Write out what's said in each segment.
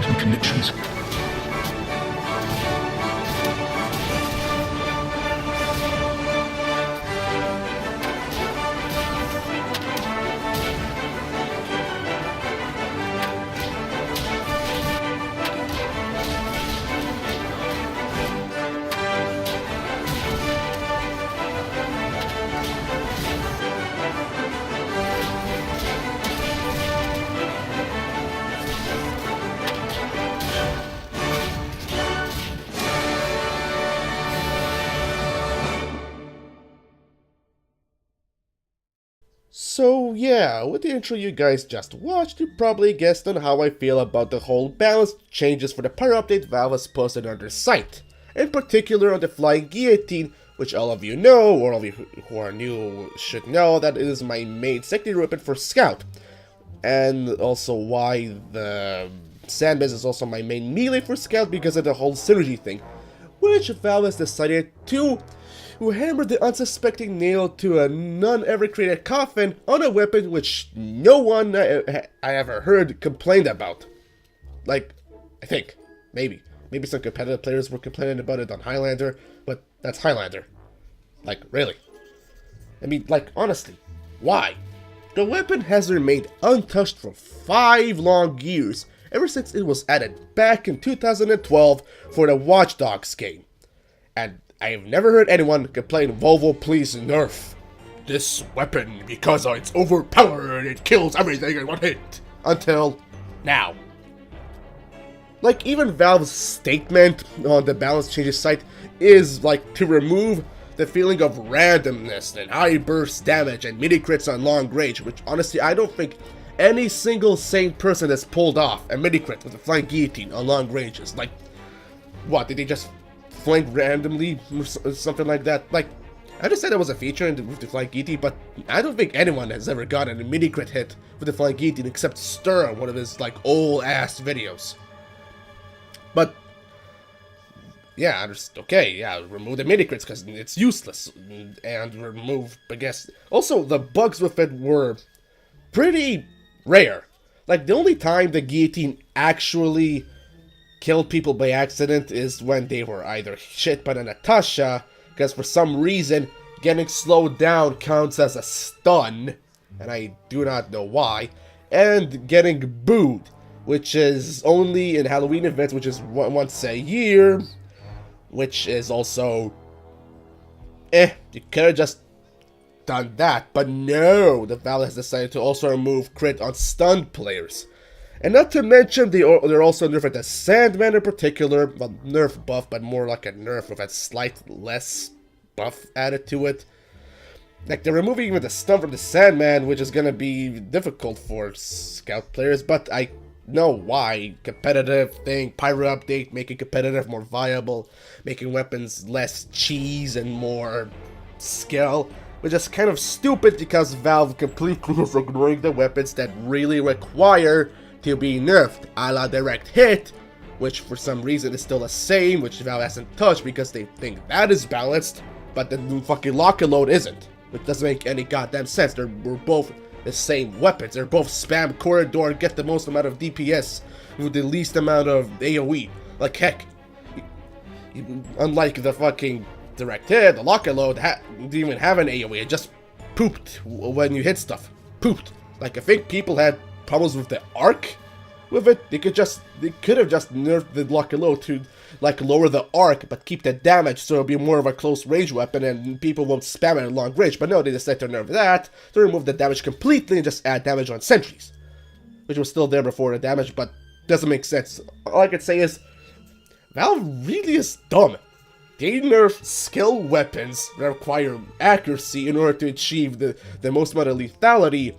quantum connections. So yeah, with the intro you guys just watched, you probably guessed on how I feel about the whole balance changes for the Pyro update Valve has posted on their site. In particular on the Flying Guillotine, which all of you know, or all of you who are new should know, that it is my main secondary weapon for Scout. And also why the sandman is also my main melee for Scout, because of the whole synergy thing, which Valve has decided to hammer the unsuspecting nail to a none-ever-created coffin on a weapon which no one I ever heard complained about. Like, I think. Maybe some competitive players were complaining about it on Highlander, but that's Highlander. Like, really. I mean, like, honestly, why? The weapon has remained untouched for 5 long years, ever since it was added back in 2012 for the Watch Dogs game. And I have never heard anyone complain, Volvo, please nerf this weapon because it's overpowered, it kills everything in one hit. Until now. Like, even Valve's statement on the balance changes site is like to remove the feeling of randomness and high burst damage and midi crits on long range, which honestly I don't think any single sane person has pulled off a midi crit with a Flying Guillotine on long ranges. Like, what, did they just flank randomly or something like that? Like, I just said it was a feature with the Flying Guillotine, but I don't think anyone has ever gotten a midi crit hit with the Flying Guillotine except Stir on one of his like old ass videos. But yeah, just okay, yeah, remove the midi crits because it's useless, and remove, I guess. Also, the bugs with it were pretty rare. Like, the only time the Guillotine actually killed people by accident is when they were either hit by the Natasha, because for some reason getting slowed down counts as a stun, and I do not know why, and getting booed, which is only in Halloween events, which is once a year, which is also, you could have just done that, but no, the Valve has decided to also remove crit on stunned players. And not to mention, they're also nerfing the Sandman in particular, well, nerf buff, but more like a nerf with a slight less buff added to it. Like, they're removing even the stun from the Sandman, which is gonna be difficult for Scout players, but I know why. Competitive thing, Pyro update, making competitive more viable, making weapons less cheese and more skill, which is kind of stupid because Valve completely is ignoring the weapons that really require to be nerfed, a la direct hit, which for some reason is still the same, which Valve hasn't touched because they think that is balanced, but the new fucking lock and load isn't, which doesn't make any goddamn sense. We're both the same weapons. They're both spam corridor, get the most amount of DPS with the least amount of AoE. Like, heck, unlike the fucking direct hit, the lock and load didn't even have an AoE. It just pooped when you hit stuff. Pooped. Like, I think people had problems with the arc with it. They could have just nerfed the lock and load to like lower the arc but keep the damage so it'll be more of a close range weapon and people won't spam it at long range. But no, they decided to nerf that to remove the damage completely and just add damage on sentries, which was still there before the damage, but doesn't make sense. All I can say is Valve really is dumb. They nerf skill weapons that require accuracy in order to achieve the most amount of lethality,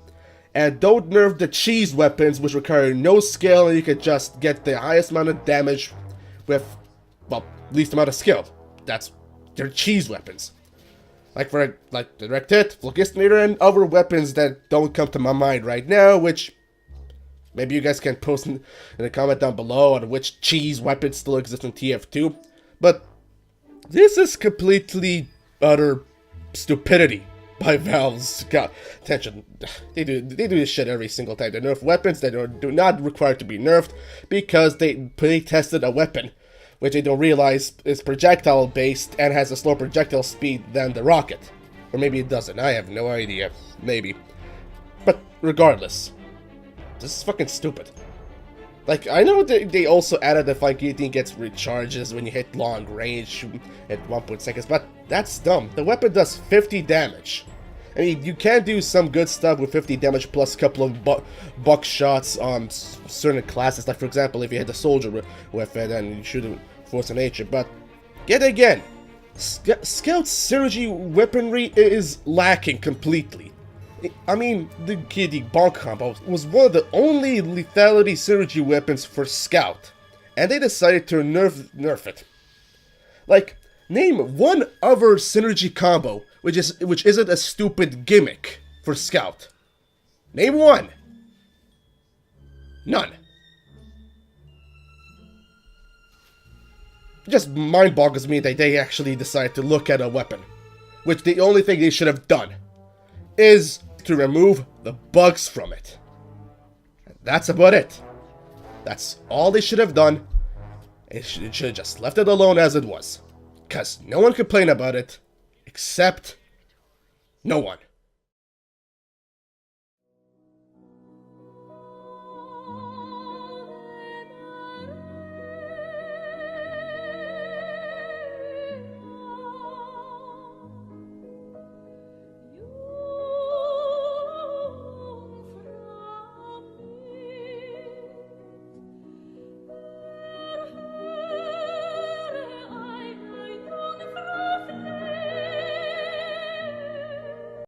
and don't nerf the cheese weapons, which require no skill and you can just get the highest amount of damage with, well, least amount of skill. They're cheese weapons. Like for like direct hit, Phlogistonator, and other weapons that don't come to my mind right now, which maybe you guys can post in a comment down below on which cheese weapons still exist in Tf2. But this is completely utter stupidity by Valve's God, attention. They do this shit every single time. They nerf weapons that do not require to be nerfed because they tested a weapon, which they don't realize is projectile based and has a slower projectile speed than the rocket. Or maybe it doesn't. I have no idea. Maybe. But regardless, this is fucking stupid. Like, I know they also added the flying guillotine gets recharges when you hit long range at 1 seconds, but that's dumb. The weapon does 50 damage. I mean, you can do some good stuff with 50 damage plus a couple of buck shots on certain classes. Like, for example, if you hit the soldier with it and you shoot it force of nature. But, yet again, Scout's synergy weaponry is lacking completely. I mean, the Guillotine bonk combo was one of the only lethality synergy weapons for Scout, and they decided to nerf it. Like, name one other synergy combo which isn't a stupid gimmick for Scout. Name one. None. It just mind boggles me that they actually decided to look at a weapon, which the only thing they should have done is to remove the bugs from it. And that's about it. That's all they should have done. It should have just left it alone as it was. Because no one complained about it, except no one.